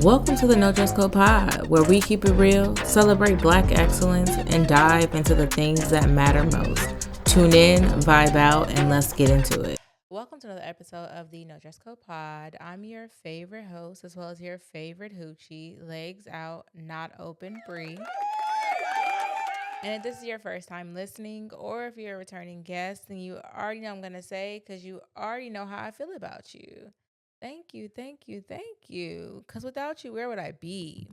Welcome to the No Dress Code Pod, where we keep it real, celebrate Black excellence, and dive into the things that matter most. Tune in, vibe out, and let's get into it. Welcome to another episode of the No Dress Code Pod. I'm your favorite host, as well as your favorite hoochie, legs out, not open, Bree. And if this is your first time listening, or if you're a returning guest, then you already know what I'm going to say, because you already know how I feel about you. Thank you. Because without you, where would I be?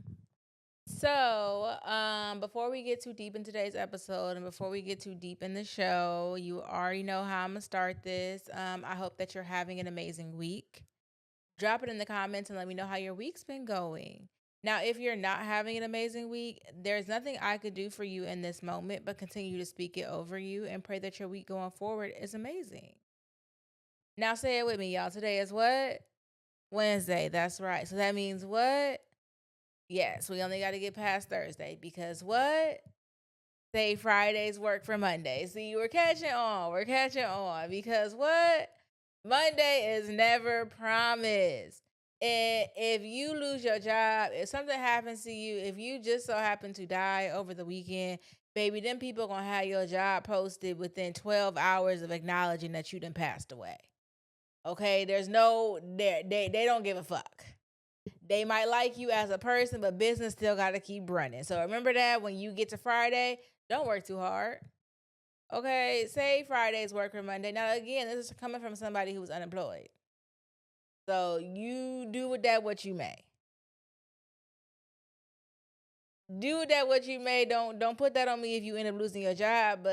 So, before we get too deep in today's episode and before we get too deep in the show, you already know how I'm going to start this. I hope that you're having an amazing week. Drop it in the comments and let me know how your week's been going. Now, if you're not having an amazing week, there's nothing I could do for you in this moment but continue to speak it over you and pray that your week going forward is amazing. Now, say it with me, y'all. Today is what? Wednesday. That's right. So that means what? Yes, we only got to get past Thursday because what? Say Fridays work for Monday. See, we're catching on because what? Monday is never promised. And if you lose your job, if something happens to you, if you just so happen to die over the weekend, baby, them people gonna have your job posted within 12 hours of acknowledging that you done passed away. Okay, there's no, they don't give a fuck. They might like you as a person, but business still got to keep running. So remember that when you get to Friday, don't work too hard. Okay, say Fridays work for Monday. Now, again, this is coming from somebody who's unemployed. So you do with that what you may. Do with that what you may. Don't put that on me if you end up losing your job, but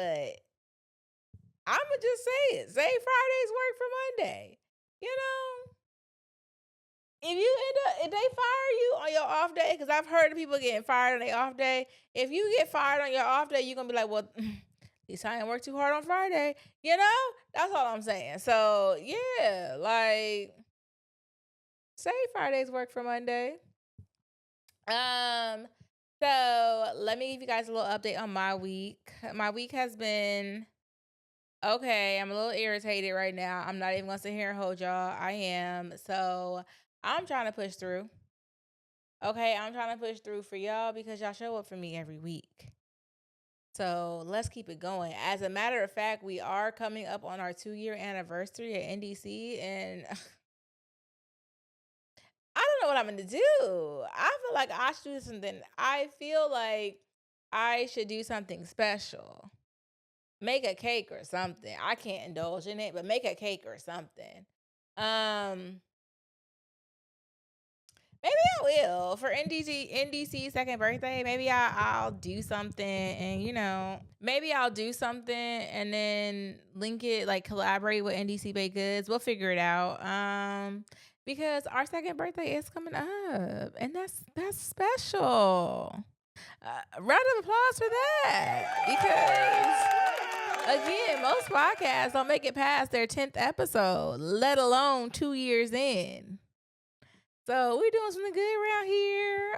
I'ma just say it. Say Fridays work for Monday. You know? If they fire you on your off day, because I've heard of people getting fired on their off day. If you get fired on your off day, you're going to be like, well, at least I didn't work too hard on Friday. You know? That's all I'm saying. So, yeah, like, say Fridays work for Monday. So let me give you guys a little update on my week. My week has been okay. I'm a little irritated right now. I'm not even going to sit here and hold y'all. I am. So I'm trying to push through. Okay, I'm trying to push through for y'all because y'all show up for me every week. So let's keep it going. As a matter of fact, we are coming up on our 2-year anniversary at NDC, and I don't know what I'm going to do. I feel like I should do something. I feel like I should do something special. Make a cake or something. I can't indulge in it, but make a cake or something. Maybe I will for NDC's second birthday. Maybe I'll do something, and maybe I'll do something and then link it, like collaborate with NDC Baked Goods. We'll figure it out. Because our second birthday is coming up, and that's special. Round of applause for that, because again, most podcasts don't make it past their 10th episode, let alone 2 years in. So we're doing something good around here.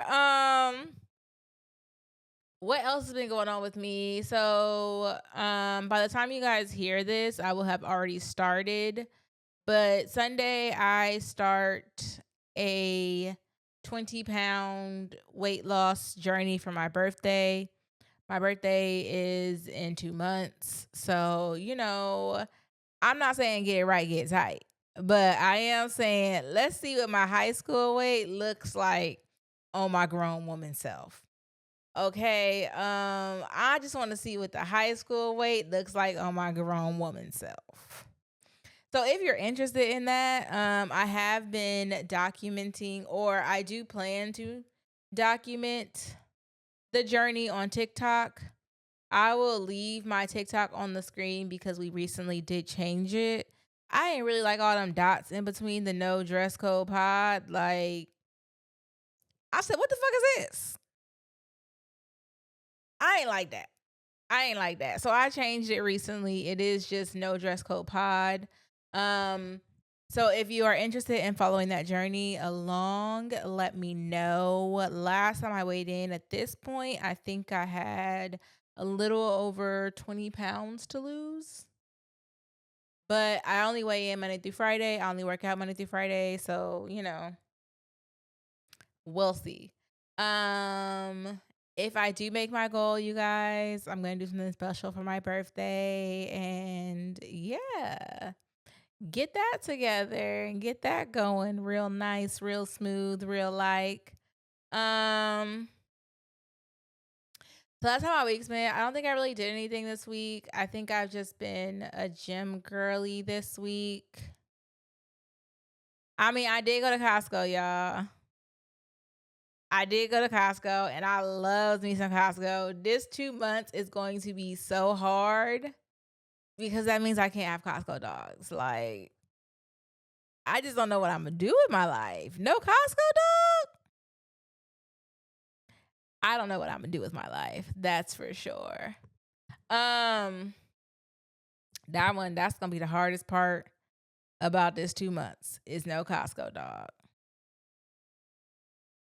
What else has been going on with me? So by the time you guys hear this, I will have already started. But Sunday, I start a 20-pound weight loss journey for my birthday. My birthday is in 2 months. So, I'm not saying get right, get tight. But I am saying, let's see what my high school weight looks like on my grown woman self. Okay. I just want to see what the high school weight looks like on my grown woman self. So if you're interested in that, I have been documenting, or I do plan to document the journey on TikTok. I will leave my TikTok on the screen because we recently did change it. I ain't really like all them dots in between the no dress code pod. Like, I said, what the fuck is this? I ain't like that. So I changed it recently. It is just no dress code pod. So if you are interested in following that journey along, let me know. Last time I weighed in, at this point, I think I had a little over 20 pounds to lose. But I only weigh in Monday through Friday. I only work out Monday through Friday. So, We'll see. If I do make my goal, you guys, I'm gonna do something special for my birthday, and yeah, get that together and get that going real nice, real smooth, real like. So that's how my week's been. I don't think I really did anything this week. I think I've just been a gym girly this week. I mean, I did go to Costco, y'all. I did go to Costco and I love me some Costco. This 2 months is going to be so hard because that means I can't have Costco dogs. Like, I just don't know what I'm gonna do with my life. No Costco dog? I don't know what I'm gonna do with my life. That's for sure. That's gonna be the hardest part about this 2 months is no Costco dog.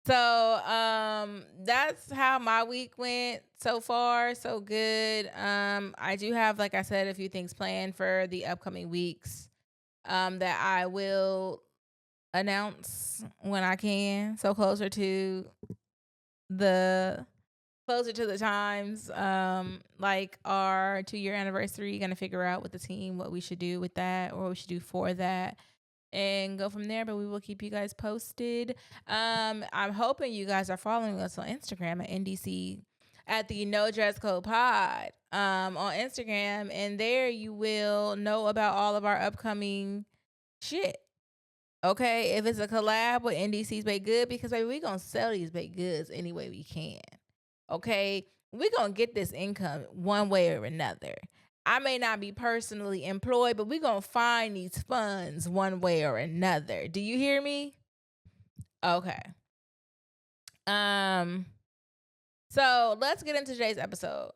So that's how my week went so far. So good. I do have, like I said, a few things planned for the upcoming weeks that I will announce when I can. So the closer to the times, like our 2-year anniversary, gonna figure out with the team what we should do with that or what we should do for that and go from there. But we will keep you guys posted. I'm hoping you guys are following us on Instagram at NDC at the No Dress Code Pod on Instagram, and there you will know about all of our upcoming shit. Okay, if it's a collab with NDC's Baked Good, because baby, we gonna sell these baked goods any way we can. Okay, we gonna get this income one way or another. I may not be personally employed, but we gonna find these funds one way or another. Do you hear me? Okay. So let's get into today's episode.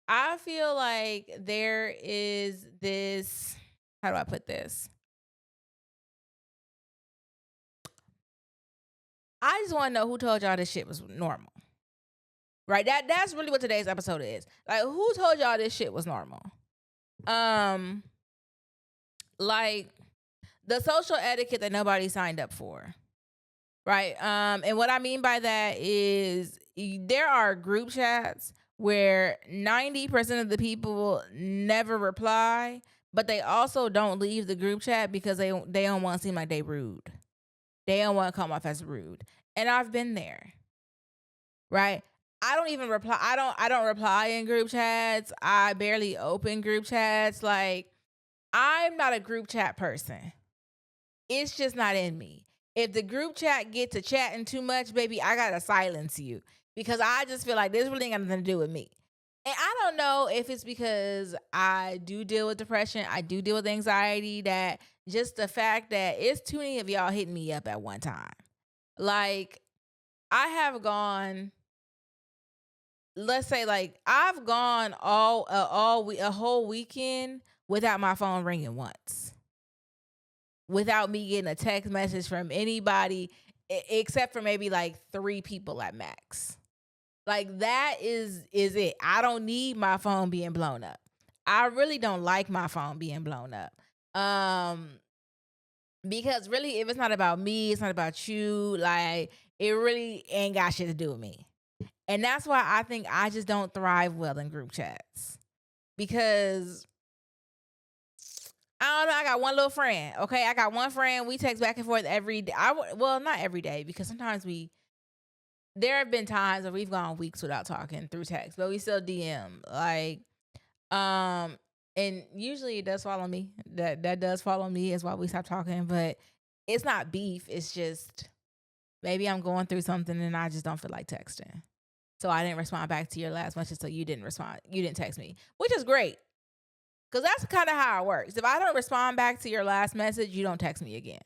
I feel like there is this, how do I put this? I just want to know who told y'all this shit was normal. Right? That's really what today's episode is. Like, who told y'all this shit was normal? Like the social etiquette that nobody signed up for. Right? And what I mean by that is there are group chats where 90% of the people never reply, but they also don't leave the group chat because they don't want to seem like they rude. They don't want to come off as rude. And I've been there. Right? I don't even reply. I don't reply in group chats. I barely open group chats. Like, I'm not a group chat person. It's just not in me. If the group chat get to chatting too much, baby, I gotta silence you because I just feel like this really ain't got nothing to do with me. And I don't know if it's because I do deal with depression, I do deal with anxiety, that just the fact that it's too many of y'all hitting me up at one time. Like, I have gone, let's say, like, I've gone a whole weekend without my phone ringing once, without me getting a text message from anybody except for maybe like 3 people at max. Like, that is it. I don't need my phone being blown up. I really don't like my phone being blown up. Because really, if it's not about me, it's not about you, like, it really ain't got shit to do with me. And that's why I think I just don't thrive well in group chats. Because I don't know. I got one little friend. Okay, I got one friend. We text back and forth every day. Well, not every day, because sometimes there have been times where we've gone weeks without talking through text, but we still DM. Like, and usually it does follow me. That does follow me is why we stop talking. But it's not beef. It's just maybe I'm going through something and I just don't feel like texting. So I didn't respond back to your last message. So you didn't respond. You didn't text me, which is great. Because that's kind of how it works. If I don't respond back to your last message, you don't text me again.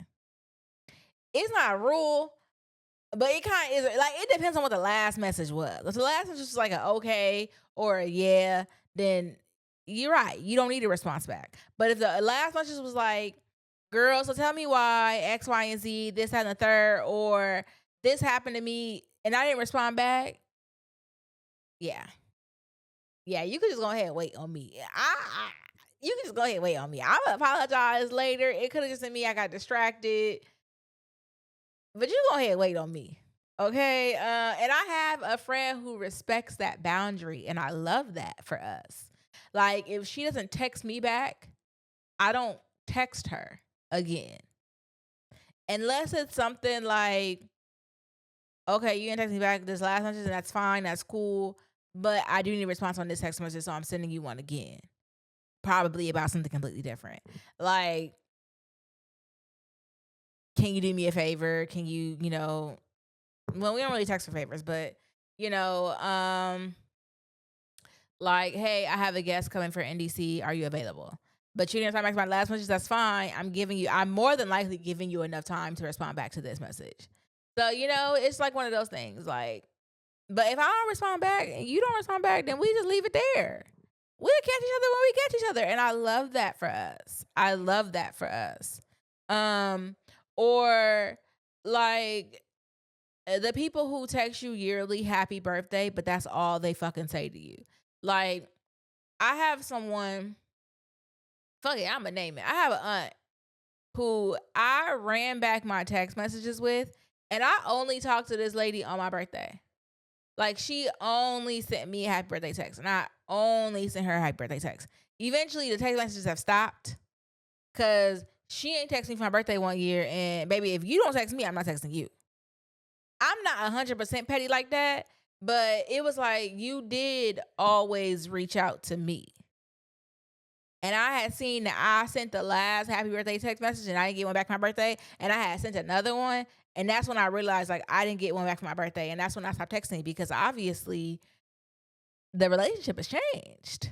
It's not a rule, but it kind of is. Like, it depends on what the last message was. If the last message was like an okay or a yeah, then you're right. You don't need a response back. But if the last message was like, girl, so tell me why X, Y, and Z, this, that, and the third, or this happened to me, and I didn't respond back, yeah. Yeah, you could just go ahead and wait on me. You can just go ahead and wait on me. I'm going to apologize later. It could have just been me. I got distracted. But you go ahead and wait on me. Okay. And I have a friend who respects that boundary, and I love that for us. Like, if she doesn't text me back, I don't text her again. Unless it's something like, okay, you didn't text me back this last message, and that's fine, that's cool. But I do need a response on this text message, so I'm sending you one again. Probably about something completely different. Like, can you do me a favor? Can you, well, we don't really text for favors, but you know, like, hey, I have a guest coming for NDC. Are you available? But you didn't respond back to my last message. That's fine. I'm more than likely giving you enough time to respond back to this message. So, it's like one of those things. Like, but if I don't respond back and you don't respond back, then we just leave it there. We'll catch each other when we catch each other. And I love that for us. I love that for us. Or like the people who text you yearly happy birthday, but that's all they fucking say to you. Like, I have someone, fuck it, I'm gonna name it. I have an aunt who I ran back my text messages with, and I only talked to this lady on my birthday. Like, she only sent me a happy birthday text, and I only sent her a happy birthday text. Eventually, the text messages have stopped because she ain't texting me for my birthday one year, and baby, if you don't text me, I'm not texting you. I'm not 100% petty like that, but it was like, you did always reach out to me. And I had seen that I sent the last happy birthday text message and I didn't get one back for my birthday. And I had sent another one. And that's when I realized, like, I didn't get one back for my birthday. And that's when I stopped texting, because obviously the relationship has changed.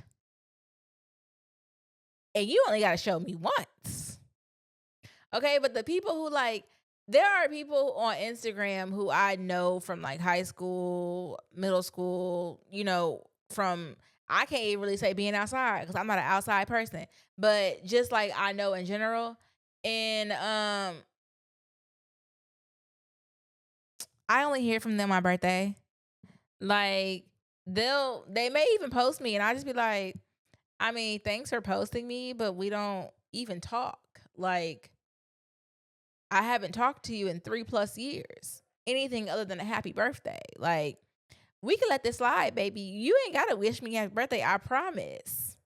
And you only got to show me once. Okay, but the people who, like, there are people on Instagram who I know from like high school, middle school, from, I can't even really say being outside because I'm not an outside person, but just like I know in general. And I only hear from them on my birthday. Like, they may even post me and I just be like, I mean, thanks for posting me, but we don't even talk. Like, I haven't talked to you in 3+ years. Anything other than a happy birthday. Like, we can let this slide, baby. You ain't got to wish me happy birthday, I promise.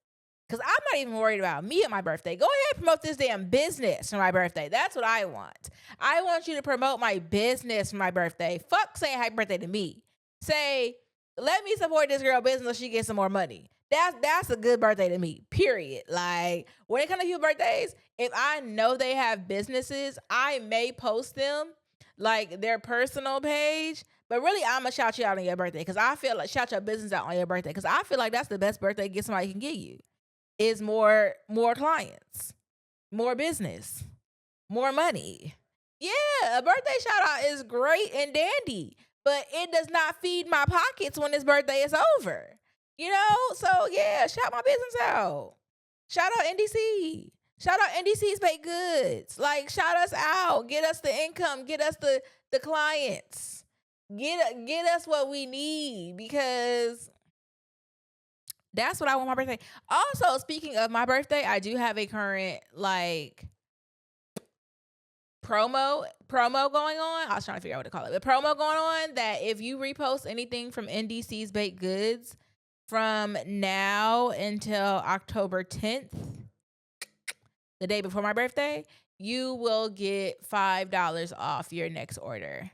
Because I'm not even worried about me at my birthday. Go ahead and promote this damn business for my birthday. That's what I want. I want you to promote my business for my birthday. Fuck saying happy birthday to me. Say, let me support this girl business so she gets some more money. That's a good birthday to me, period. Like, when it comes to people's birthdays, if I know they have businesses, I may post them, like their personal page. But really, I'm going to shout you out on your birthday, because I feel like, shout your business out on your birthday, because I feel like that's the best birthday gift somebody can give you. Is more clients, more business, more money. Yeah, a birthday shout out is great and dandy, but it does not feed my pockets when this birthday is over. So yeah, shout my business out. Shout out NDC. Shout out NDC's baked goods. Like, shout us out. Get us the income. Get us the clients. Get us what we need, because that's what I want my birthday. Also, speaking of my birthday, I do have a current like promo going on. I was trying to figure out what to call it. The promo going on that if you repost anything from NDC's baked goods from now until October 10th, the day before my birthday, you will get $5 off your next order.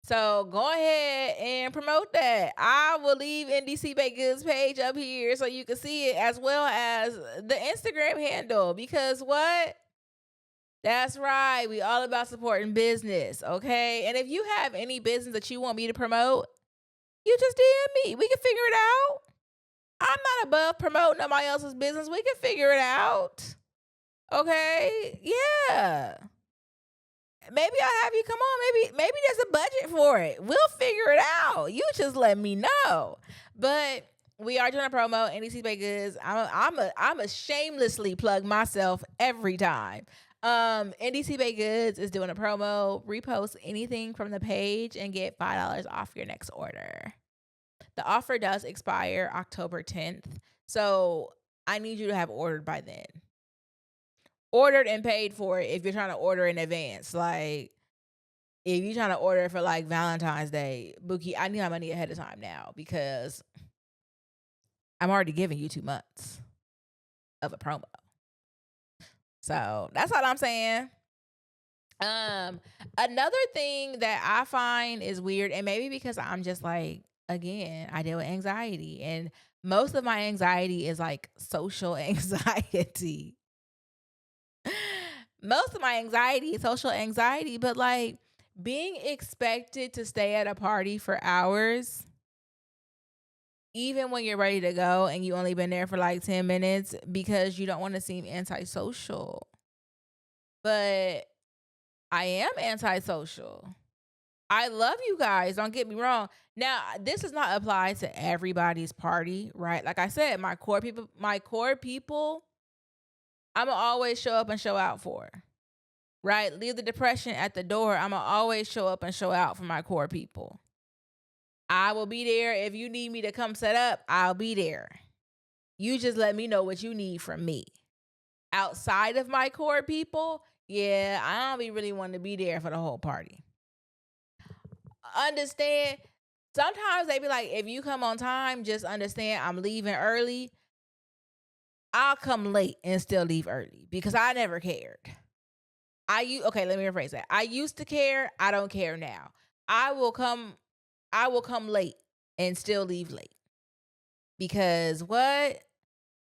So go ahead and promote that. I will leave NDC Baked Goods page up here so you can see it, as well as the Instagram handle, because what? That's right. We all about supporting business, okay? And if you have any business that you want me to promote, you just DM me. We can figure it out. I'm not above promoting nobody else's business. We can figure it out. Okay? Yeah. Maybe I'll have you come on. Maybe there's a budget for it. We'll figure it out. You just let me know. But we are doing a promo, NDC Baked Goods. I'm a shamelessly plug myself every time. NDC Baked Goods is doing a promo. Repost anything from the page and get $5 off your next order. The offer does expire October 10th. So I need you to have ordered by then. Ordered and paid for it if you're trying to order in advance. Like, if you're trying to order for like Valentine's Day, Bookie, I need my money ahead of time now because I'm already giving you 2 months of a promo. So that's all I'm saying. Another thing that I find is weird, and maybe because I'm just like, again, I deal with anxiety, and most of my anxiety is like social anxiety. Most of my anxiety is social anxiety, but like being expected to stay at a party for hours, even when you're ready to go and you only been there for like 10 minutes because you don't want to seem antisocial. But I am antisocial. I love you guys. Don't get me wrong. Now, this does not apply to everybody's party, right? Like I said, my core people, I'm going to always show up and show out for, right? Leave the depression at the door. I'm going to always show up and show out for my core people. I will be there. If you need me to come set up, I'll be there. You just let me know what you need from me. Outside of my core people, yeah, I don't be really wanting to be there for the whole party. Understand? Sometimes they be like, if you come on time, just understand I'm leaving early. I'll come late and still leave early because I never cared. Okay, let me rephrase that. I used to care. I don't care now. I will come late and still leave late. Because what?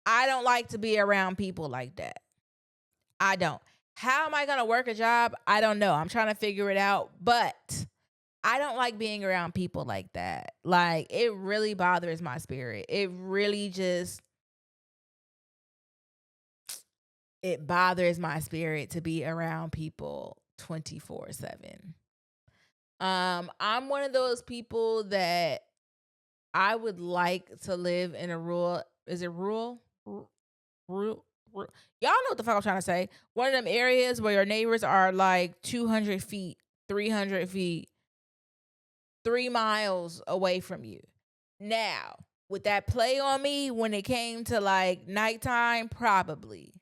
I don't like to be around people like that. I don't. How am I going to work a job? I don't know. I'm trying to figure it out. But I don't like being around people like that. Like, it really bothers my spirit. It really just, it bothers my spirit to be around people 24/7. I'm one of those people that I would like to live in a rural, is it rural? Rural? Y'all know what the fuck I'm trying to say. One of them areas where your neighbors are like 200 feet, 300 feet, 3 miles away from you. Now, would that play on me when it came to like nighttime? Probably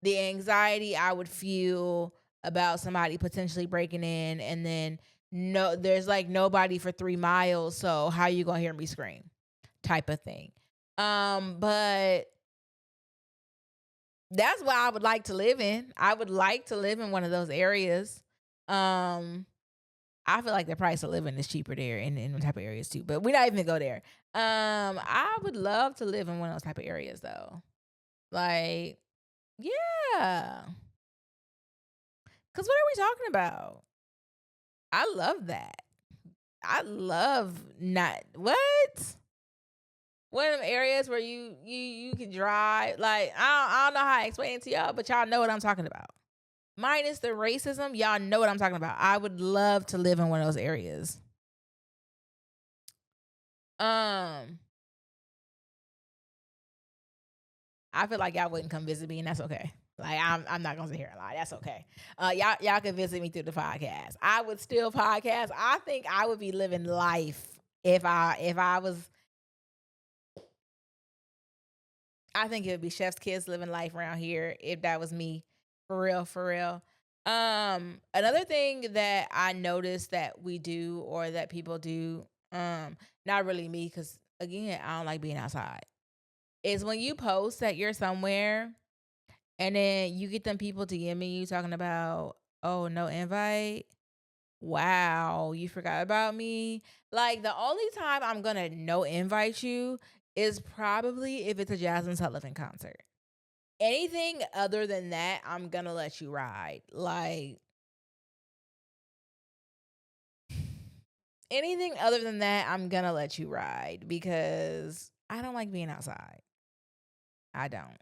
the anxiety I would feel about somebody potentially breaking in, and then no, there's like nobody for 3 miles, so how you gonna hear me scream type of thing. But that's what I would like to live in. I would like to live in one of those areas. I feel like the price of living is cheaper there in them type of areas too, but we're not even gonna go there. I would love to live in one of those type of areas though. Like, yeah. Cause what are we talking about? I love that. I love not what? One of them areas where you can drive. Like, I don't know how I explain it to y'all, but y'all know what I'm talking about. Minus the racism, y'all know what I'm talking about. I would love to live in one of those areas. I feel like y'all wouldn't come visit me, and that's okay. Like, I'm not gonna sit here and lie. That's okay. Y'all can visit me through the podcast. I would still podcast. I think I would be living life if I was. I think it would be chef's kids living life around here if that was me, for real, for real. Another thing that I noticed that we do or that people do, not really me, because again, I don't like being outside, is when you post that you're somewhere and then you get them people DMing you talking about, oh, no invite. Wow, you forgot about me. Like, the only time I'm gonna no invite you is probably if it's a Jasmine Sullivan concert. Anything other than that, I'm gonna let you ride. Like, anything other than that, I'm gonna let you ride because I don't like being outside. I don't.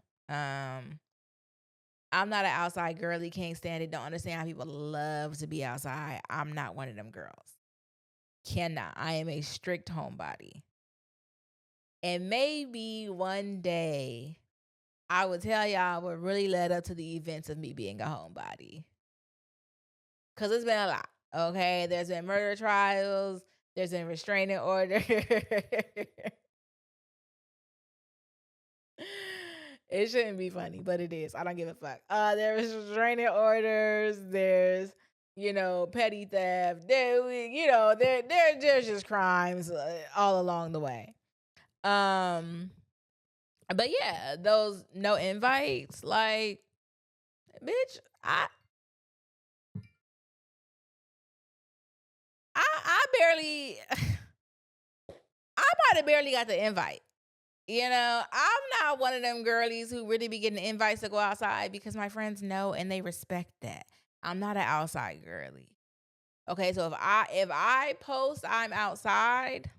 I'm not an outside girly, can't stand it. Don't understand how people love to be outside. I'm not one of them girls. Cannot. I am a strict homebody. And maybe one day I would tell y'all what really led up to the events of me being a homebody. Because it's been a lot. Okay. There's been murder trials, there's been restraining order. It shouldn't be funny, but it is. I don't give a fuck. There's restraining orders. There's, petty theft. There's just crimes all along the way. But yeah, those no invites, like, bitch, I barely, I might have barely got the invite. I'm not one of them girlies who really be getting invites to go outside because my friends know and they respect that. I'm not an outside girly. Okay, so if I post I'm outside,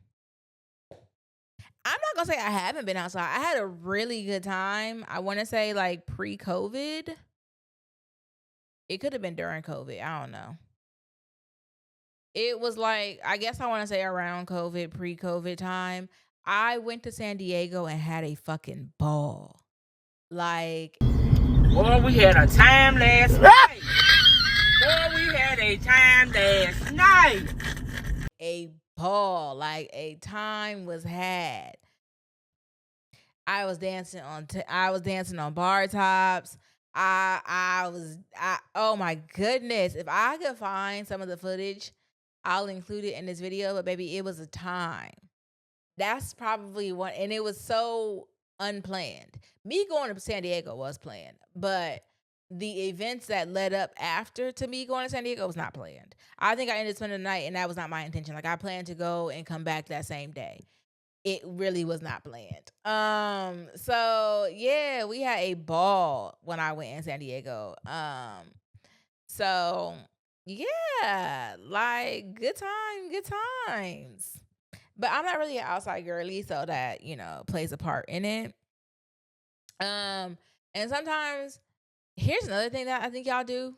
I'm not gonna say I haven't been outside. I had a really good time. I want to say like pre-COVID. It could have been during COVID. I don't know. It was like, I guess I want to say around COVID, pre-COVID time. I went to San Diego and had a fucking ball. Like, boy, we had a time last night. Boy, we had a time last night. A ball. Like, a time was had. I was dancing on bar tops. Oh my goodness. If I could find some of the footage, I'll include it in this video. But baby, it was a time. That's probably one, and it was so unplanned. Me going to San Diego was planned, but the events that led up after to me going to San Diego was not planned. I think I ended up spending the night, and that was not my intention. Like, I planned to go and come back that same day. It really was not planned. So yeah, we had a ball when I went in San Diego. So yeah, like, good times. But I'm not really an outside girly, so that, plays a part in it. And sometimes, here's another thing that I think y'all do.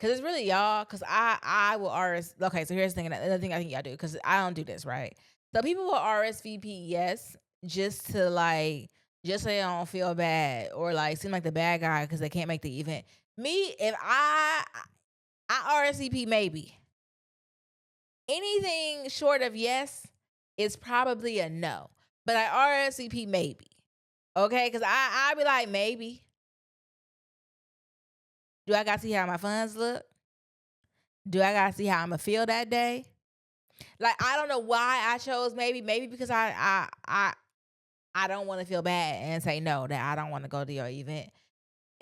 Because it's really y'all, because I will okay, so here's the thing, another thing I think y'all do, because I don't do this, right? So people will RSVP yes, just so they don't feel bad, or like seem like the bad guy because they can't make the event. Me, if I RSVP maybe. Anything short of yes is probably a no. But I RSVP maybe. Okay? Because I be like, maybe. Do I got to see how my funds look? Do I got to see how I'm going to feel that day? Like, I don't know why I chose maybe. Maybe because I don't want to feel bad and say no, that I don't want to go to your event.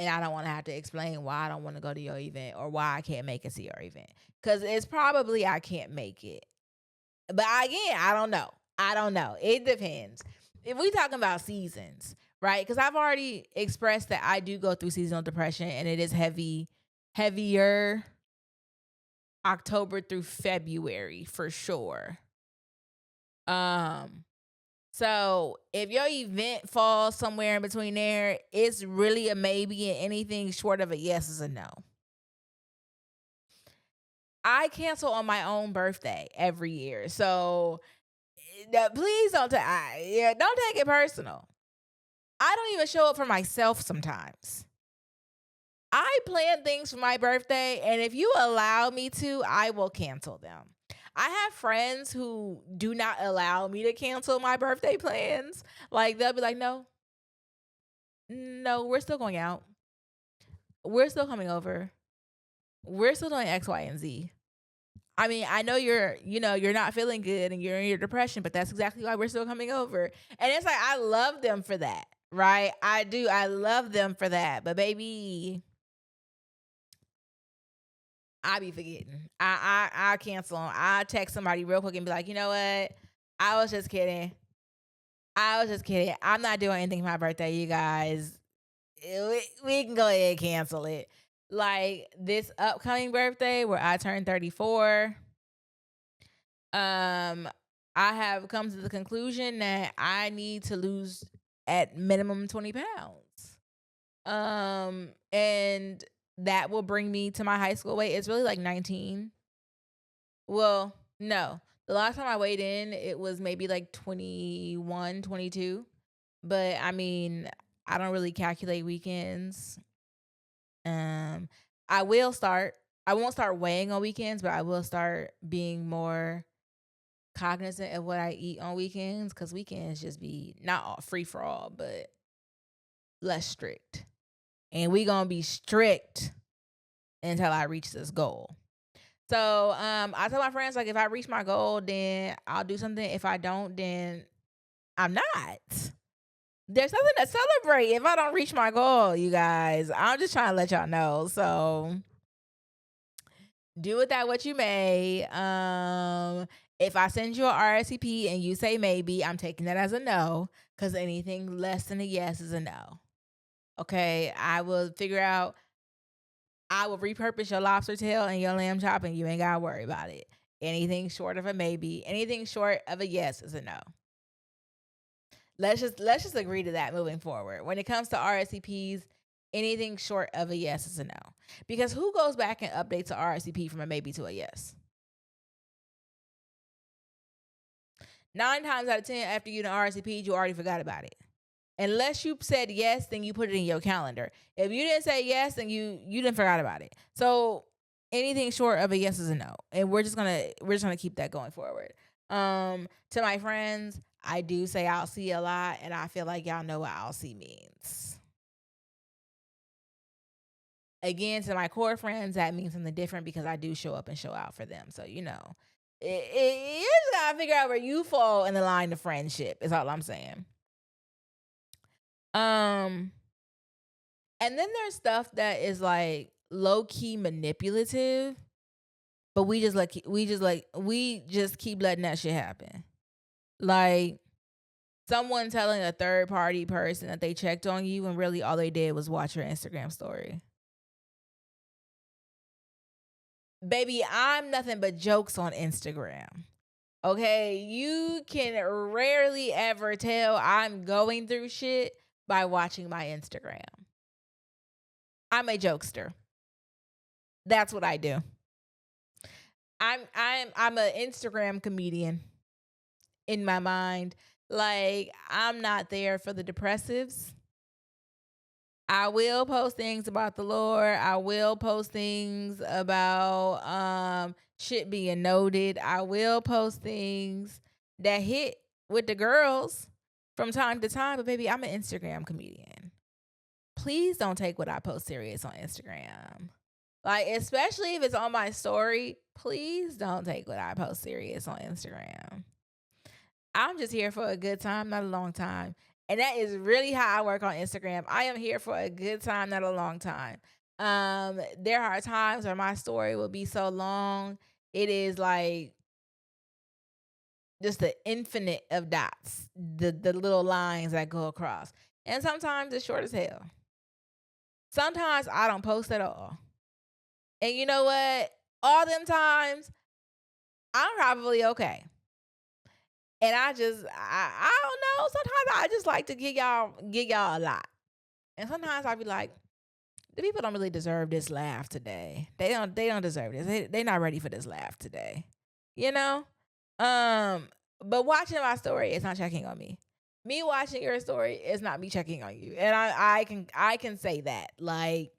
And I don't want to have to explain why I don't want to go to your event or why I can't make it to your event. Because it's probably I can't make it. But again, I don't know. It depends. If we talking about seasons, right? Because I've already expressed that I do go through seasonal depression, and it is heavier October through February for sure. So if your event falls somewhere in between there, it's really a maybe, and anything short of a yes is a no. I cancel on my own birthday every year. So please don't take it personal. I don't even show up for myself sometimes. I plan things for my birthday, and if you allow me to, I will cancel them. I have friends who do not allow me to cancel my birthday plans. Like, they'll be like, no, we're still going out. We're still coming over. We're still doing X, Y, and Z. I mean, I know you're not feeling good and you're in your depression, but that's exactly why we're still coming over. And it's like, I love them for that, right? I do. I love them for that. But baby, I be forgetting. I cancel them. I text somebody real quick and be like, you know what? I was just kidding. I'm not doing anything for my birthday, you guys. We can go ahead and cancel it. Like, this upcoming birthday where I turn 34, I have come to the conclusion that I need to lose at minimum 20 pounds. And that will bring me to my high school weight. It's really like 19. Well, no. The last time I weighed in, it was maybe like 21, 22. But I mean, I don't really calculate weekends. I won't start weighing on weekends, but I will start being more cognizant of what I eat on weekends, because weekends just be not all free for all, but less strict. And we gonna be strict until I reach this goal. So I tell my friends, like, if I reach my goal, then I'll do something. If I don't, then I'm not. There's something to celebrate if I don't reach my goal, you guys. I'm just trying to let y'all know. So do with that what you may. If I send you a RSVP and you say maybe, I'm taking that as a no, because anything less than a yes is a no. Okay, I will repurpose your lobster tail and your lamb chop, and you ain't gotta worry about it. Anything short of a maybe, anything short of a yes is a no. Let's just agree to that moving forward. When it comes to RSVPs, anything short of a yes is a no. Because who goes back and updates a RSVP from a maybe to a yes? 9 times out of 10, after you done RSVP'd, you already forgot about it. Unless you said yes, then you put it in your calendar. If you didn't say yes, then you didn't forgot about it. So anything short of a yes is a no. And we're just gonna keep that going forward. To my friends, I do say I'll see a lot, and I feel like y'all know what I'll see means. Again, to my core friends, that means something different because I do show up and show out for them. So, you just gotta figure out where you fall in the line of friendship, is all I'm saying. And then there's stuff that is like low key manipulative, but we just keep letting that shit happen. Like someone telling a third party person that they checked on you when really all they did was watch your Instagram story. Baby, I'm nothing but jokes on Instagram. Okay, you can rarely ever tell I'm going through shit by watching my Instagram. I'm a jokester. That's what I do. I'm an Instagram comedian in my mind. Like, I'm not there for the depressives. I will post things about the Lord. I will post things about shit being noted. I will post things that hit with the girls from time to time. But baby, I'm an Instagram comedian. Please don't take what I post serious on Instagram. Like, especially if it's on my story, please don't take what I post serious on Instagram. I'm just here for a good time, not a long time. And that is really how I work on Instagram. I am here for a good time, not a long time. There are times where my story will be so long, it is like just the infinite of dots, the little lines that go across. And sometimes it's short as hell. Sometimes I don't post at all. And you know what? All them times, I'm probably okay. And I don't know. Sometimes I just like to give y'all a lot. And sometimes I be like, the people don't really deserve this laugh today. They don't deserve this. They're not ready for this laugh today. You know? But watching my story is not checking on me. Me watching your story is not me checking on you. And I can say that. Like,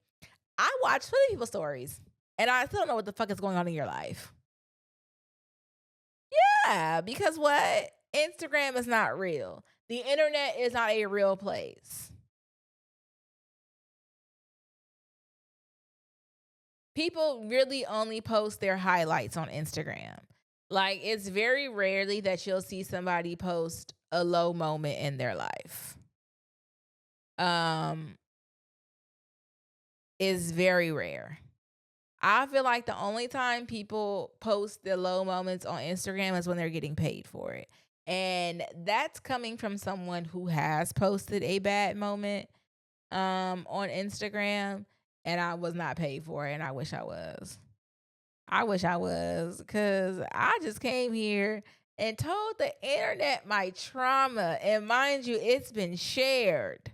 I watch 20 people's stories and I still don't know what the fuck is going on in your life. Yeah, because what? Instagram is not real. The internet is not a real place. People really only post their highlights on Instagram. Like, it's very rarely that you'll see somebody post a low moment in their life. Is very rare. I feel like the only time people post the low moments on Instagram is when they're getting paid for it. And that's coming from someone who has posted a bad moment on Instagram, and I was not paid for it, and I wish I was. Because I just came here and told the internet my trauma. And mind you, it's been shared.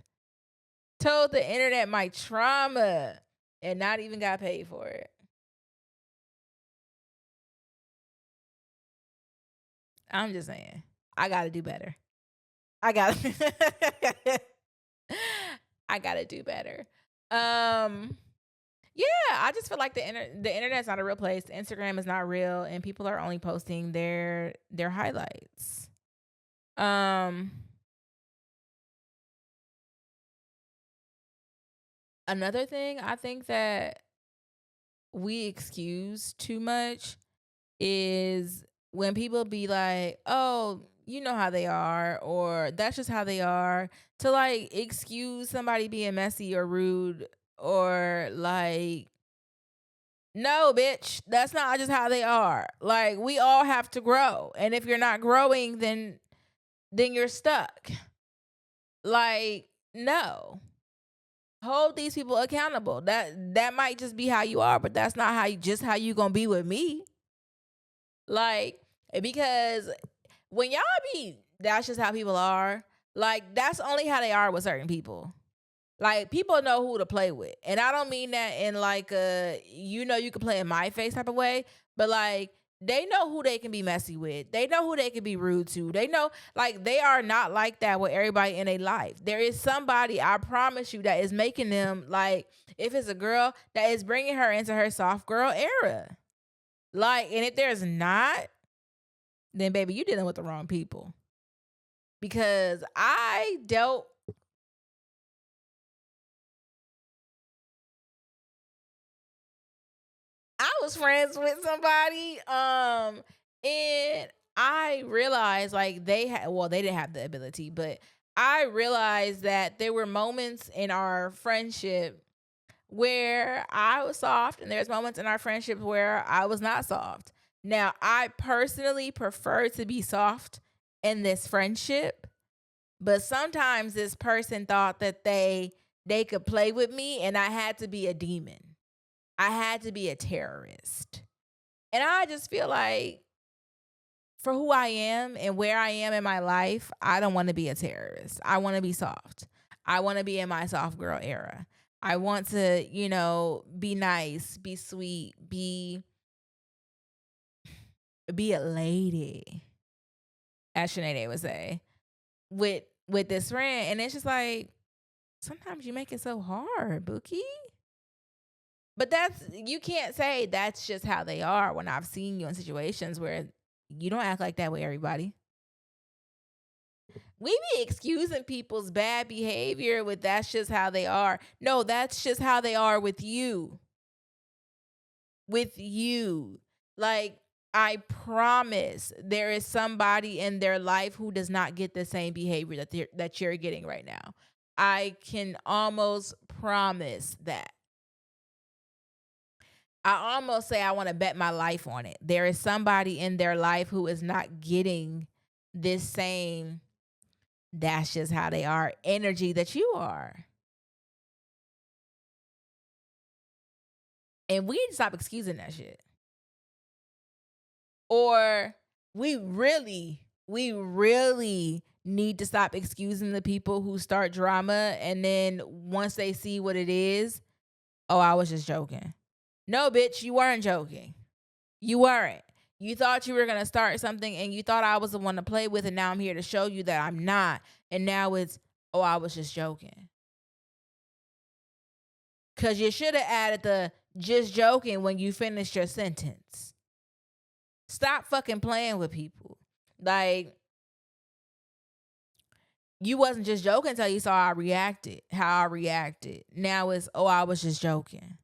Told the internet my trauma and not even got paid for it. I'm just saying, I got to do better. I got to do better. Yeah, I just feel like the internet's not a real place. Instagram is not real, and people are only posting their highlights. Another thing I think that we excuse too much is when people be like, "Oh, you know how they are," or "That's just how they are," to like excuse somebody being messy or rude, or like, no, bitch, that's not just how they are. Like, we all have to grow. And if you're not growing, then you're stuck. Like, no. Hold these people accountable. That might just be how you are, but that's not how you gonna be with me. Like, because when y'all be that's just how people are, like that's only how they are with certain people. Like, people know who to play with. And I don't mean that in like you can play in my face type of way, but like they know who they can be messy with. They know who they can be rude to. They know, like, they are not like that with everybody in their life. There is somebody, I promise you, that is making them, like, if it's a girl, that is bringing her into her soft girl era. Like, and if there's not, then baby, you dealing with the wrong people. Because I was friends with somebody, and I realized, like, they didn't have the ability, but I realized that there were moments in our friendship where I was soft, and there's moments in our friendship where I was not soft. Now, I personally prefer to be soft in this friendship, but sometimes this person thought that they could play with me, and I had to be a demon. I had to be a terrorist. And I just feel like, for who I am and where I am in my life, I don't want to be a terrorist. I want to be soft. I want to be in my soft girl era. I want to, be nice, be sweet, be a lady, as Sinead would say, with this friend. And it's just like, sometimes you make it so hard, Bookie. But you can't say that's just how they are when I've seen you in situations where you don't act like that with everybody. We be excusing people's bad behavior with that's just how they are. No, that's just how they are with you. With you. Like, I promise there is somebody in their life who does not get the same behavior that you're getting right now. I can almost promise that. I almost say I want to bet my life on it. There is somebody in their life who is not getting this same that's just how they are energy that you are. And we need to stop excusing that shit. Or we really need to stop excusing the people who start drama, and then once they see what it is, oh, I was just joking. No, bitch, you weren't joking. You weren't. You thought you were going to start something, and you thought I was the one to play with, and now I'm here to show you that I'm not. And now it's, oh, I was just joking. Because you should have added the just joking when you finished your sentence. Stop fucking playing with people. Like, you wasn't just joking until you saw how I reacted. Now it's, oh, I was just joking.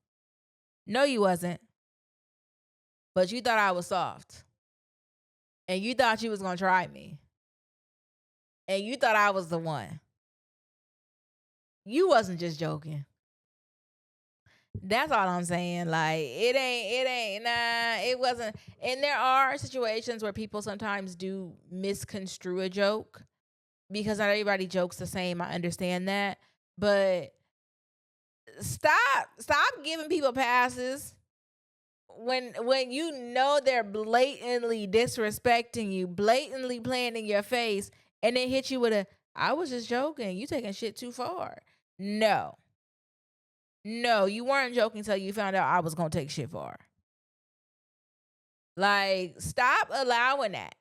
No, you wasn't. But you thought I was soft. And you thought you was going to try me. And you thought I was the one. You wasn't just joking. That's all I'm saying. Like, it wasn't. And there are situations where people sometimes do misconstrue a joke, because not everybody jokes the same. I understand that. But stop giving people passes when you know they're blatantly disrespecting you, blatantly playing in your face, and then hit you with a, I was just joking. You taking shit too far. No, you weren't joking till you found out I was gonna take shit far. Like, stop allowing that.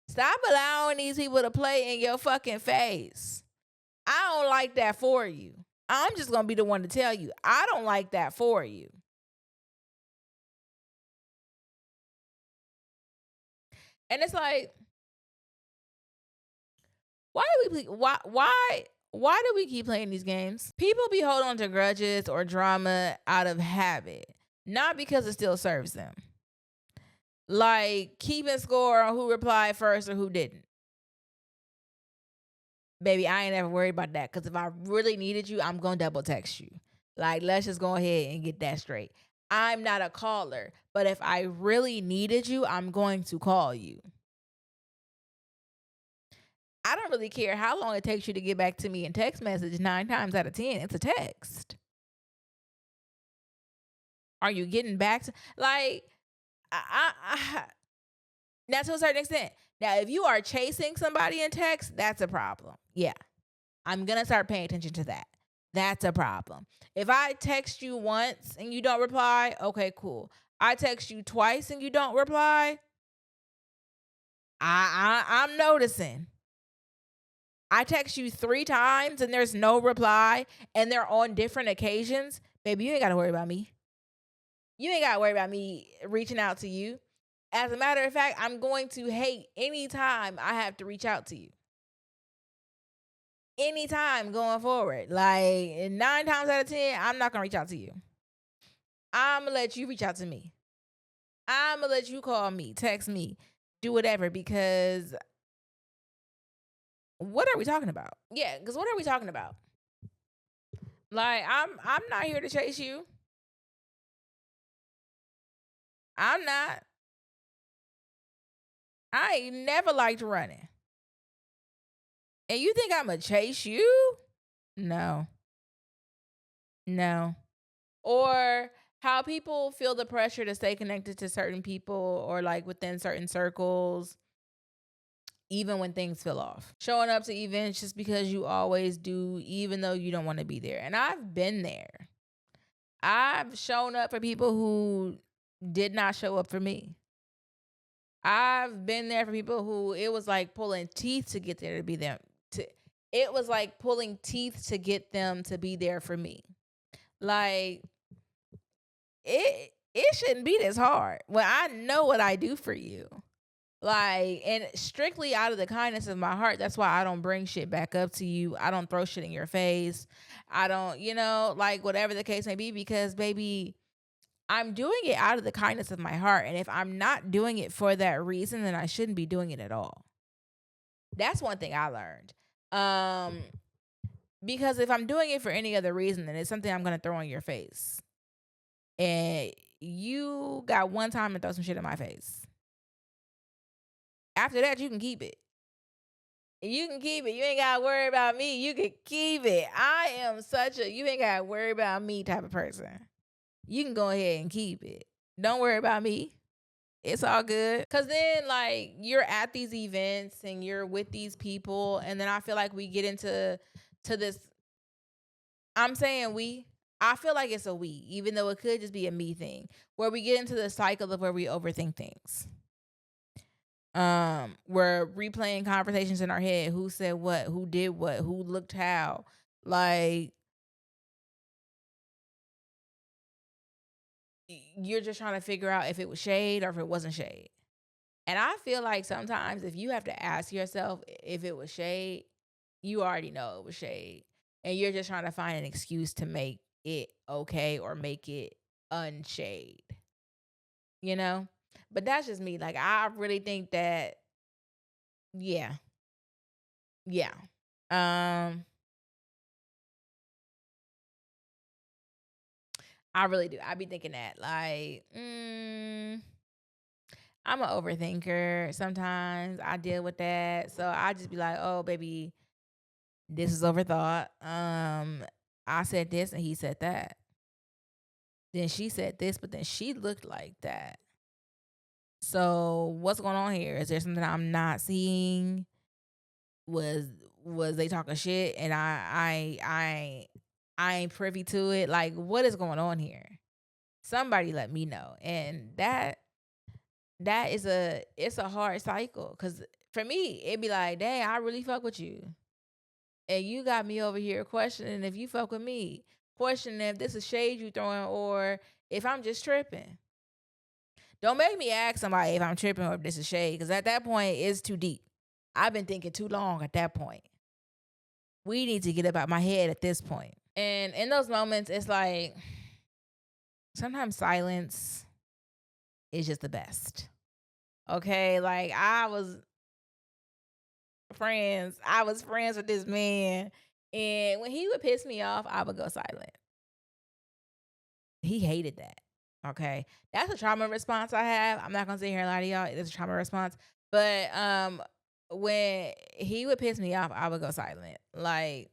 Stop allowing these people to play in your fucking face. I don't like that for you. I'm just gonna be the one to tell you, I don't like that for you. And it's like, why why do we keep playing these games? People be holding on to grudges or drama out of habit, not because it still serves them. Like keeping score on who replied first or who didn't. Baby, I ain't ever worried about that, because if I really needed you, I'm going to double text you. Like, let's just go ahead and get that straight. I'm not a caller, but if I really needed you, I'm going to call you. I don't really care how long it takes you to get back to me in text message. 9 times out of 10, it's a text. Are you getting back to, like, now to a certain extent. Now, if you are chasing somebody in text, that's a problem. Yeah. I'm going to start paying attention to that. That's a problem. If I text you once and you don't reply, okay, cool. I text you twice and you don't reply, I'm noticing. I text you 3 times and there's no reply and they're on different occasions, baby, you ain't got to worry about me. You ain't got to worry about me reaching out to you. As a matter of fact, I'm going to hate any time I have to reach out to you. Anytime going forward. Like 9 times out of 10, I'm not going to reach out to you. I'm going to let you reach out to me. I'm going to let you call me, text me, do whatever, because what are we talking about? Yeah, because what are we talking about? Like, I'm not here to chase you. I'm not. I ain't never liked running. And you think I'm going to chase you? No. Or how people feel the pressure to stay connected to certain people or like within certain circles, even when things feel off. Showing up to events just because you always do, even though you don't want to be there. And I've been there. I've shown up for people who did not show up for me. I've been there for people who it was like pulling teeth to get there to be them. It was like pulling teeth to get them to be there for me. Like, it shouldn't be this hard when I know what I do for you. Like, and strictly out of the kindness of my heart, that's why I don't bring shit back up to you. I don't throw shit in your face. I don't, like whatever the case may be, because baby, I'm doing it out of the kindness of my heart. And if I'm not doing it for that reason, then I shouldn't be doing it at all. That's one thing I learned. Because if I'm doing it for any other reason, then it's something I'm going to throw in your face. And you got one time to throw some shit in my face. After that, you can keep it. You can keep it. You ain't got to worry about me. You can keep it. I am such a you ain't got to worry about me type of person. You can go ahead and keep it. Don't worry about me. It's all good. Because then, like, you're at these events and you're with these people. And then I feel like we get into this. I'm saying we. I feel like it's a we, even though it could just be a me thing, where we get into the cycle of where we overthink things. We're replaying conversations in our head. Who said what? Who did what? Who looked how? Like, you're just trying to figure out if it was shade or if it wasn't shade. And I feel like sometimes if you have to ask yourself if it was shade, you already know it was shade. And you're just trying to find an excuse to make it okay or make it unshade. But that's just me. Like, I really think that, yeah. I really do. I be thinking that, like, I'm an overthinker. Sometimes I deal with that. So I just be like, oh, baby, this is overthought. I said this and he said that. Then she said this, but then she looked like that. So what's going on here? Is there something I'm not seeing? Was they talking shit and I ain't privy to it? Like, what is going on here? Somebody let me know. And that is it's a hard cycle, because for me it'd be like, dang, I really fuck with you, and you got me over here questioning if you fuck with me, questioning if this is shade you throwing or if I'm just tripping. Don't make me ask somebody if I'm tripping or if this is shade, because at that point it's too deep. I've been thinking too long at that point. We need to get up out my head at this point. And in those moments, it's like sometimes silence is just the best. Okay, like I was friends with this man, and when he would piss me off, I would go silent. He hated that. Okay, that's a trauma response I have. I'm not gonna sit here and lie to y'all. It's a trauma response, but when he would piss me off, I would go silent. Like,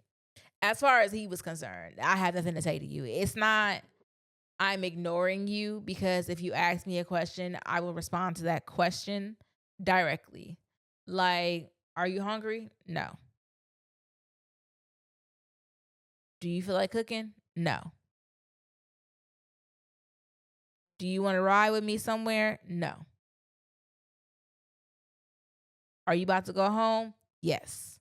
as far as he was concerned, I have nothing to say to you. It's not I'm ignoring you, because if you ask me a question, I will respond to that question directly. Like, are you hungry? No. Do you feel like cooking? No. Do you want to ride with me somewhere? No. Are you about to go home? Yes.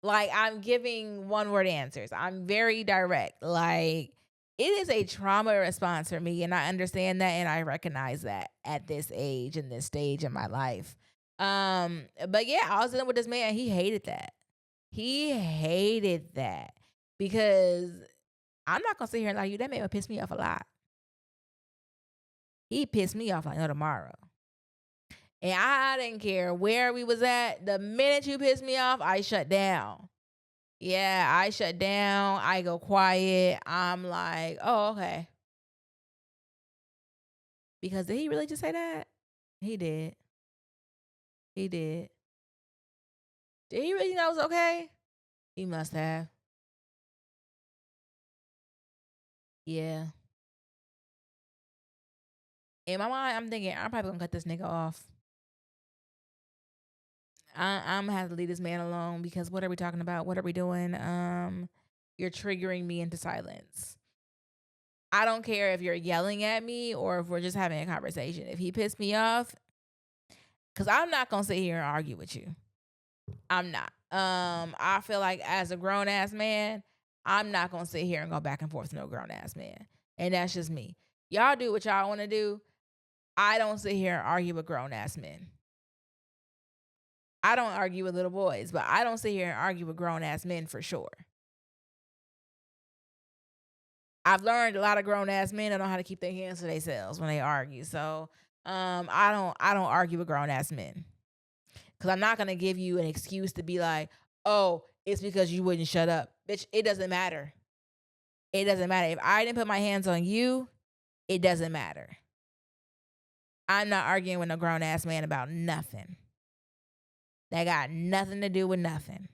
Like, I'm giving one word answers. I'm very direct. Like, it is a trauma response for me, and I understand that, and I recognize that at this age and this stage in my life. But yeah, I was dealing with this man. He hated that. He hated that, because I'm not gonna sit here and lie to you. That man would piss me off a lot. He pissed me off like no tomorrow. And I didn't care where we was at. The minute you pissed me off, I shut down. Yeah, I shut down. I go quiet. I'm like, oh, okay. Because did he really just say that? He did. He did. Did he really know it was okay? He must have. Yeah. In my mind, I'm thinking, I'm probably gonna cut this nigga off. I'm gonna have to leave this man alone, because what are we talking about? What are we doing? You're triggering me into silence. I don't care if you're yelling at me or if we're just having a conversation. If he pissed me off, because I'm not gonna sit here and argue with you. I'm not. I feel like as a grown ass man, I'm not gonna sit here and go back and forth with no grown ass man. And that's just me. Y'all do what y'all want to do. I don't sit here and argue with grown ass men. I don't argue with little boys, but I don't sit here and argue with grown ass men for sure. I've learned a lot of grown ass men don't know how to keep their hands to themselves when they argue. So I don't argue with grown ass men, because I'm not gonna give you an excuse to be like, oh, it's because you wouldn't shut up, bitch. It doesn't matter. It doesn't matter. If I didn't put my hands on you, it doesn't matter. I'm not arguing with a grown ass man about nothing. That got nothing to do with nothing.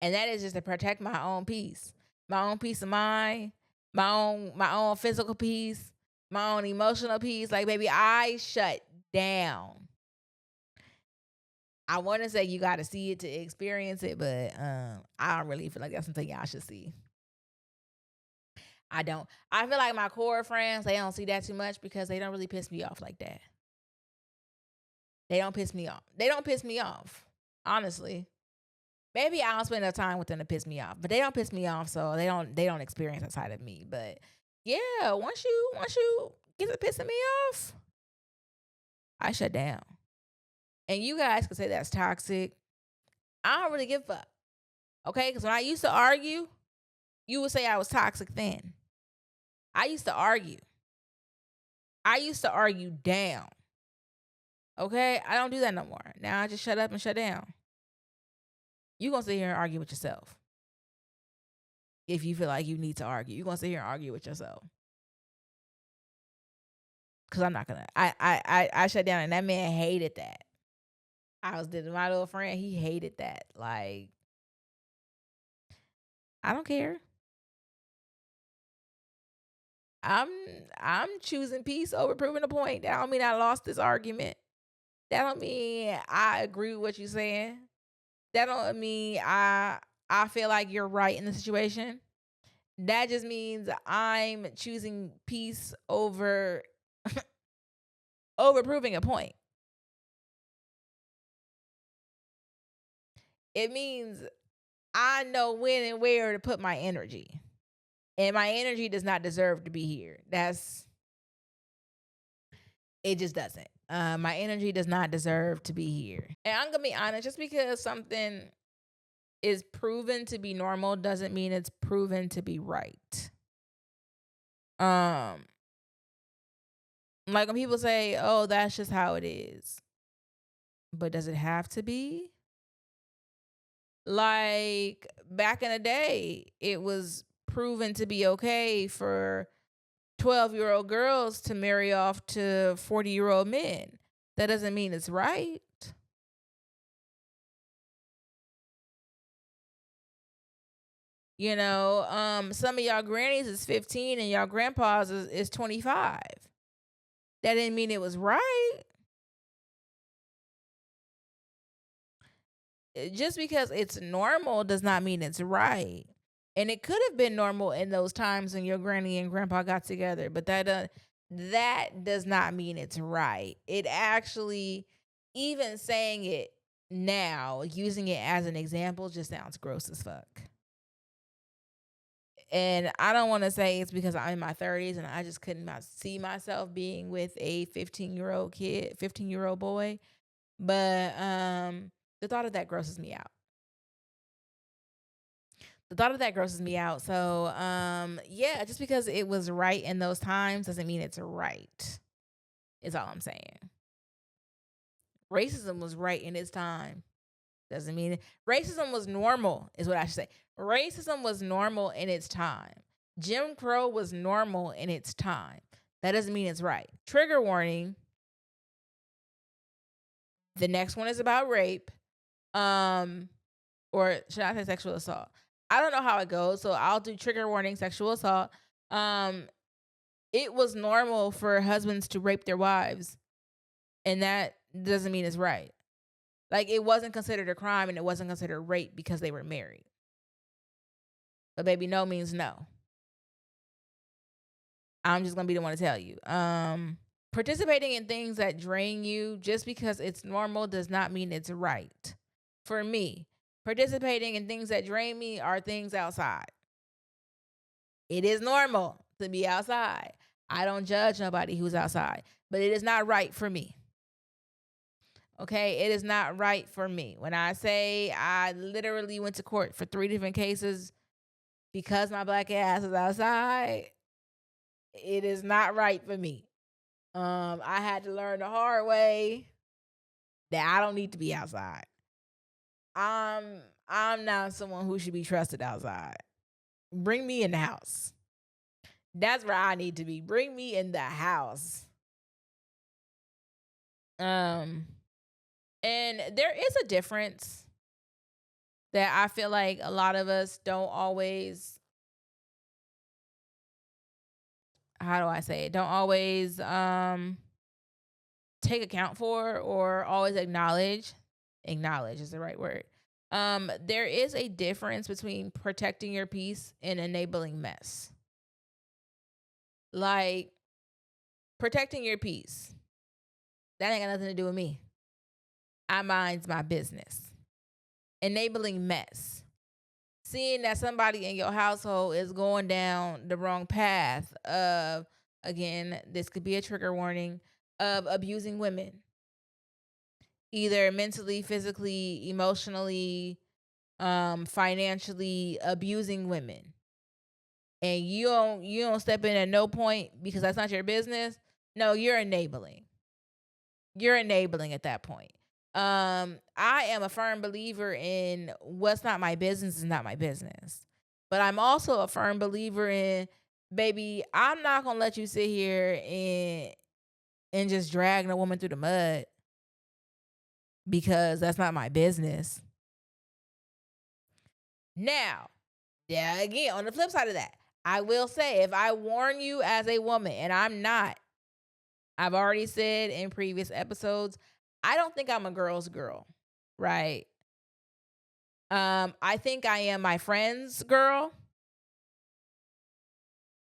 And that is just to protect my own peace. My own peace of mind, my own physical peace, my own emotional peace. Like, baby, I shut down. I want to say you got to see it to experience it, but I don't really feel like that's something y'all should see. I don't. I feel like my core friends, they don't see that too much, because they don't really piss me off like that. They don't piss me off. They don't piss me off, honestly. Maybe I don't spend enough time with them to piss me off, but they don't piss me off, so they don't experience that side of me. But yeah, once you get to pissing me off, I shut down. And you guys could say that's toxic. I don't really give a fuck. Okay? Because when I used to argue, you would say I was toxic then. I used to argue. I used to argue down. Okay? I don't do that no more. Now I just shut up and shut down. You're going to sit here and argue with yourself. If you feel like you need to argue, you're going to sit here and argue with yourself. Because I'm not going to. I shut down, and that man hated that. I was with my little friend. He hated that. Like, I don't care. I'm choosing peace over proving a point. That don't mean I lost this argument. That don't mean I agree with what you're saying. That don't mean I feel like you're right in the situation. That just means I'm choosing peace over over proving a point. It means I know when and where to put my energy. And my energy does not deserve to be here. It just doesn't. My energy does not deserve to be here. And I'm gonna be honest, just because something is proven to be normal doesn't mean it's proven to be right. Like when people say, "Oh, that's just how it is," but does it have to be? Like back in the day, it was proven to be okay for 12-year-old girls to marry off to 40-year-old men. That doesn't mean it's right. Some of y'all grannies is 15 and y'all grandpas is 25. That didn't mean it was right. Just because it's normal does not mean it's right. And it could have been normal in those times when your granny and grandpa got together, but that does not mean it's right. It actually, even saying it now, using it as an example, just sounds gross as fuck. And I don't want to say it's because I'm in my 30s and I just couldn't see myself being with a 15-year-old boy, but the thought of that grosses me out. So, yeah, just because it was right in those times doesn't mean it's right, is all I'm saying. Racism was right in its time. Doesn't mean racism was normal, is what I should say. Racism was normal in its time. Jim Crow was normal in its time. That doesn't mean it's right. Trigger warning. The next one is about rape. Or should I say sexual assault? I don't know how it goes, so I'll do trigger warning, sexual assault. It was normal for husbands to rape their wives, and that doesn't mean it's right. Like, it wasn't considered a crime and it wasn't considered rape because they were married. But baby, no means no. I'm just gonna be the one to tell you. Participating in things that drain you just because it's normal does not mean it's right. For me, participating in things that drain me are things outside. It is normal to be outside. I don't judge nobody who's outside, but it is not right for me. Okay, it is not right for me. When I say I literally went to court for 3 different cases because my black ass is outside, it is not right for me. I had to learn the hard way that I don't need to be outside. I'm not someone who should be trusted outside. Bring me in the house. That's where I need to be. Bring me in the house. And there is a difference that I feel like a lot of us don't always, how do I say it? Don't always take account for or always acknowledge. Acknowledge is the right word. There is a difference between protecting your peace and enabling mess. Like, protecting your peace, that ain't got nothing to do with me. I mind's my business. Enabling mess, seeing that somebody in your household is going down the wrong path of, again, this could be a trigger warning, of abusing women, either mentally, physically, emotionally, financially abusing women, and you don't step in at no point because that's not your business. No, you're enabling. You're enabling at that point. I am a firm believer in what's not my business is not my business. But I'm also a firm believer in, baby, I'm not gonna let you sit here and just drag a woman through the mud because that's not my business. Now, yeah, again, on the flip side of that, I will say, if I warn you as a woman, and I've already said in previous episodes, I don't think I'm a girl's girl, right? I think I am my friend's girl.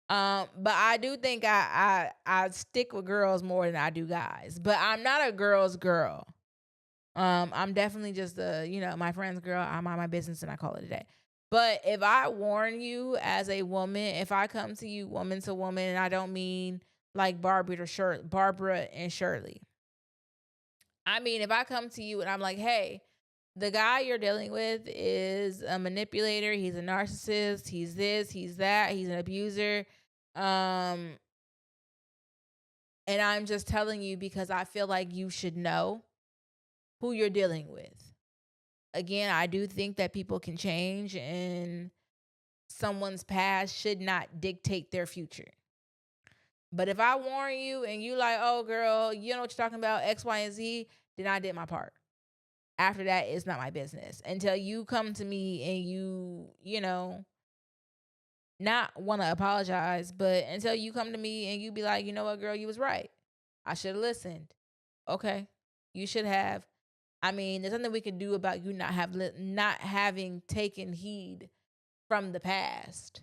But I do think I stick with girls more than I do guys. But I'm not a girl's girl. I'm definitely just my friend's girl. I mind my business and I call it a day. But if I warn you as a woman, if I come to you woman to woman, and I don't mean like Barbara and Shirley. I mean, if I come to you and I'm like, hey, the guy you're dealing with is a manipulator, he's a narcissist, he's this, he's that, he's an abuser. And I'm just telling you because I feel like you should know who you're dealing with. Again, I do think that people can change and someone's past should not dictate their future. But if I warn you and you like, oh girl, you know what you're talking about, X, Y, and Z, then I did my part. After that, it's not my business. Until you come to me and you know, not want to apologize, but until you come to me and you be like, you know what, girl, you was right. I should have listened. Okay, you should have. I mean, there's nothing we can do about you not having taken heed from the past.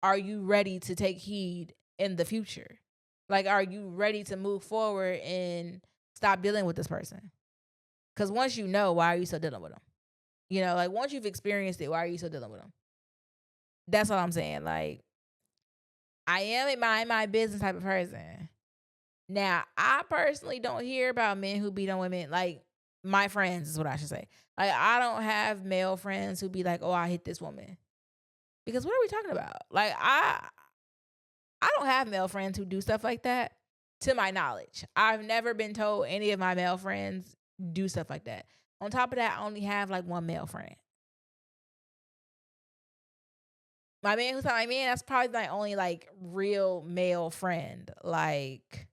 Are you ready to take heed in the future? Like, are you ready to move forward and stop dealing with this person? Because once you know, why are you still dealing with them? You know, like once you've experienced it, why are you still dealing with them? That's what I'm saying. Like, I am a mind my business type of person. Now, I personally don't hear about men who beat on women. Like, my friends is what I should say. Like, I don't have male friends who be like, oh, I hit this woman. Because what are we talking about? Like, I don't have male friends who do stuff like that, to my knowledge. I've never been told any of my male friends do stuff like that. On top of that, I only have like one male friend. My man who's not my man, that's probably my only like real male friend. Like,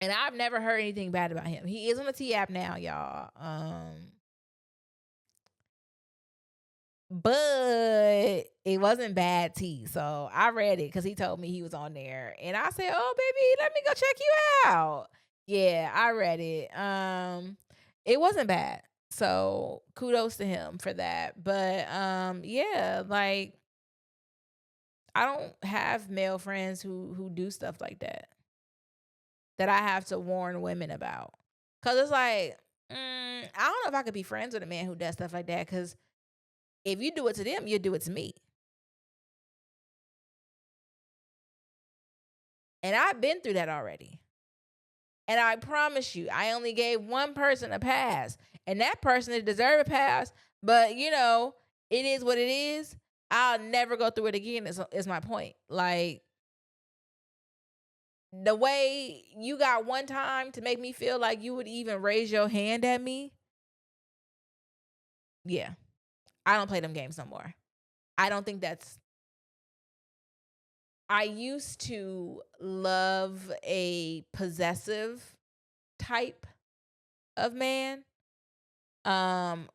and I've never heard anything bad about him. He is on the T app now, y'all. But it wasn't bad tea. So I read it because he told me he was on there. And I said, oh baby, let me go check you out. Yeah, I read it. It wasn't bad. So kudos to him for that. But yeah, like I don't have male friends who do stuff like that I have to warn women about. Cause it's like, I don't know if I could be friends with a man who does stuff like that. Cause if you do it to them, you do it to me. And I've been through that already. And I promise you, I only gave one person a pass. And that person didn't deserve a pass. But, you know, it is what it is. I'll never go through it again is my point. Like, the way you got one time to make me feel like you would even raise your hand at me. Yeah. I don't play them games no more. I don't think that's... I used to love a possessive type of man.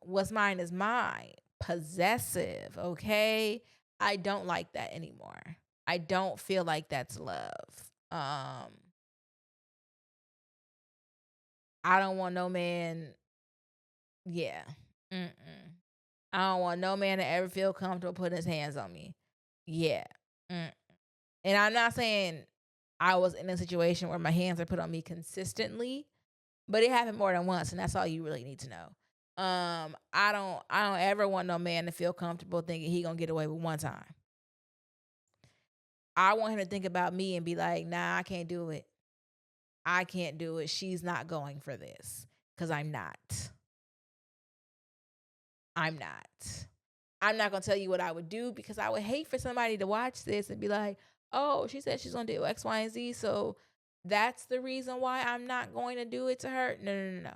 What's mine is mine. Possessive, okay? I don't like that anymore. I don't feel like that's love. I don't want no man. Yeah. Mm-mm. I don't want no man to ever feel comfortable putting his hands on me. Yeah. Mm. And I'm not saying I was in a situation where my hands are put on me consistently, but it happened more than once, and that's all you really need to know. I don't ever want no man to feel comfortable thinking he gonna get away with one time. I want him to think about me and be like, nah, I can't do it. I can't do it. She's not going for this. Because I'm not. I'm not going to tell you what I would do because I would hate for somebody to watch this and be like, oh, she said she's going to do X, Y, and Z. So that's the reason why I'm not going to do it to her. No.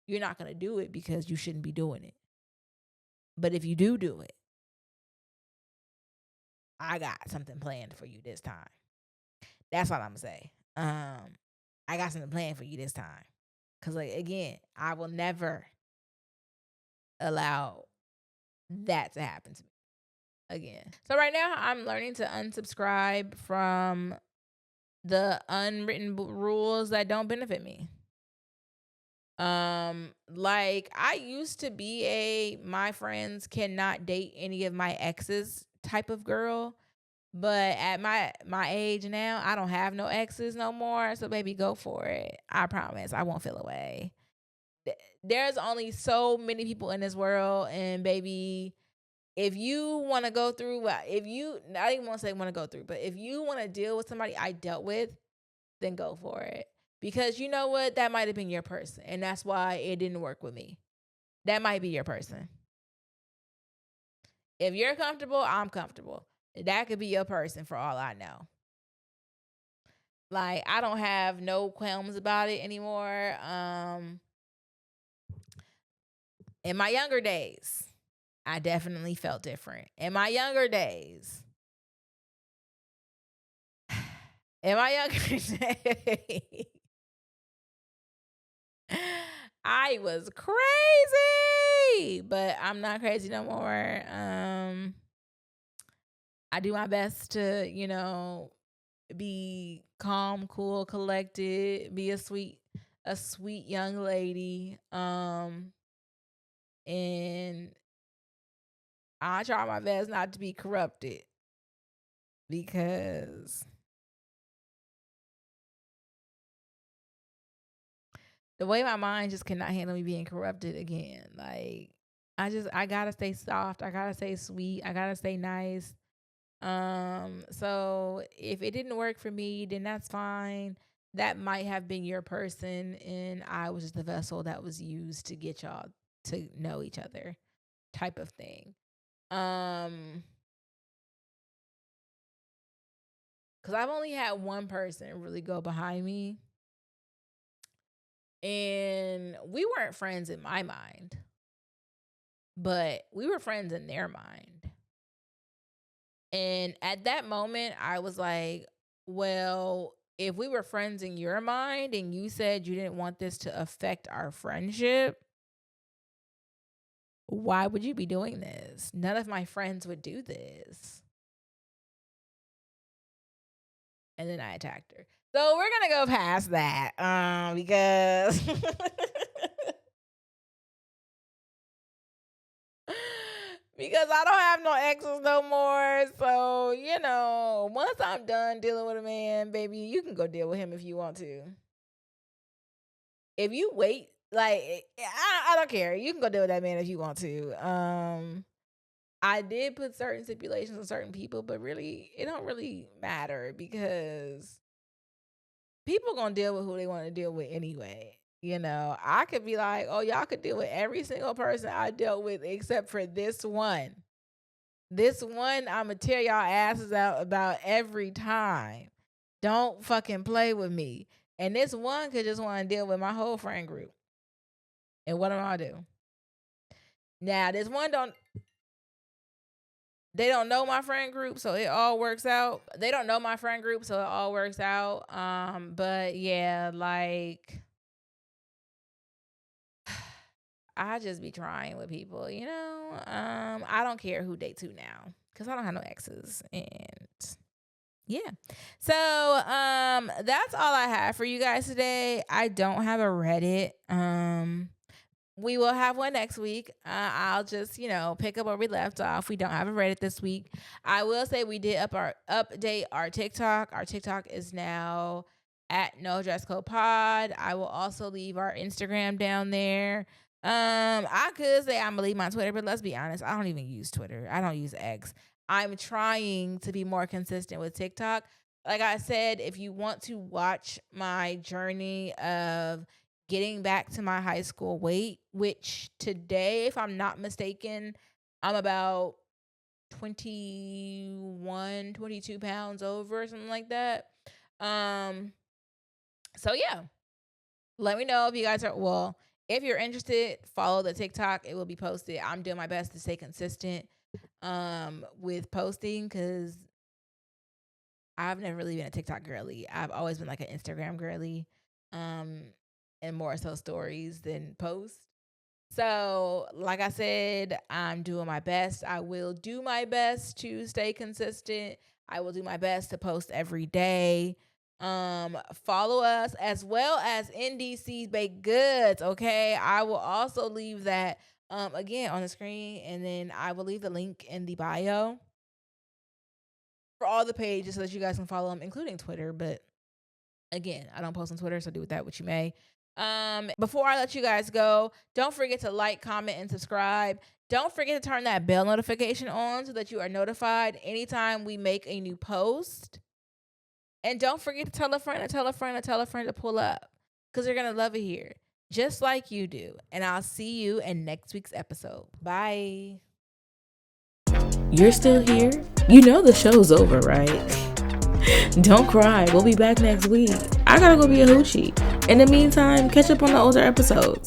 You're not going to do it because you shouldn't be doing it. But if you do it, I got something planned for you this time. That's what I'm going to say. I got something planned for you this time. Because, like, again, I will never allow that to happen to me again. So right now, I'm learning to unsubscribe from the unwritten rules that don't benefit me. Like, I used to be my friends cannot date any of my exes type of girl. But at my age now, I don't have no exes no more. So baby, go for it. I promise I won't feel away. There's only so many people in this world, and baby, if you want to go through, I don't even want to say want to go through, but if you want to deal with somebody I dealt with, then go for it. Because you know what? That might have been your person. And that's why it didn't work with me. That might be your person. If you're comfortable, I'm comfortable. That could be your person for all I know. Like, I don't have no qualms about it anymore. In my younger days, I definitely felt different. In my younger days, I was crazy, but I'm not crazy no more. I do my best to, be calm, cool, collected, be a sweet young lady. And I try my best not to be corrupted because the way my mind just cannot handle me being corrupted again. Like, I gotta stay soft. I gotta stay sweet. I gotta stay nice. So if it didn't work for me, then that's fine. That might have been your person, and I was just the vessel that was used to get y'all to know each other, type of thing. Because I've only had one person really go behind me, and we weren't friends in my mind, but we were friends in their mind. And at that moment, I was like, well, if we were friends in your mind and you said you didn't want this to affect our friendship, why would you be doing this? None of my friends would do this. And then I attacked her. So we're going to go past that because because I don't have no exes no more. So, once I'm done dealing with a man, baby, you can go deal with him if you want to. If you wait, like, I don't care. You can go deal with that man if you want to. I did put certain stipulations on certain people, but really, it don't really matter because people gonna deal with who they want to deal with anyway. I could be like, oh, y'all could deal with every single person I dealt with except for this one. This one, I'ma tear y'all asses out about every time. Don't fucking play with me. And this one could just want to deal with my whole friend group. And what am I gonna do? Now, this one they don't know my friend group, so it all works out. They don't know my friend group, so it all works out. But yeah, like I just be trying with people, I don't care who dates who now because I don't have no exes. And yeah. So that's all I have for you guys today. I don't have a Reddit. We will have one next week. I'll just, pick up where we left off. We don't have a Reddit this week. I will say we did update our TikTok. Our TikTok is now at No Dress Code Pod. I will also leave our Instagram down there. I could say I'm gonna leave my Twitter, but let's be honest, I don't even use Twitter. I don't use X. I'm trying to be more consistent with TikTok. Like I said, if you want to watch my journey of getting back to my high school weight, which today, if I'm not mistaken, I'm about 21, 22 pounds over, something like that. So yeah, let me know if you guys if you're interested, follow the TikTok. It will be posted. I'm doing my best to stay consistent with posting because I've never really been a TikTok girly. I've always been like an Instagram girly. And more so stories than posts. So, like I said, I'm doing my best. I will do my best to stay consistent. I will do my best to post every day. Follow us as well as NDC's Baked Goods, okay? I will also leave that again on the screen, and then I will leave the link in the bio for all the pages so that you guys can follow them, including Twitter. But again, I don't post on Twitter, so do with that what you may. Before I let you guys go, don't forget to like, comment, and subscribe. Don't forget to turn that bell notification on so that you are notified anytime we make a new post. And don't forget to tell a friend to pull up, because they're going to love it here, just like you do. And I'll see you in next week's episode. Bye. You're still here? You know the show's over, right? Don't cry. We'll be back next week. I gotta go be a hoochie. In the meantime, catch up on the older episodes.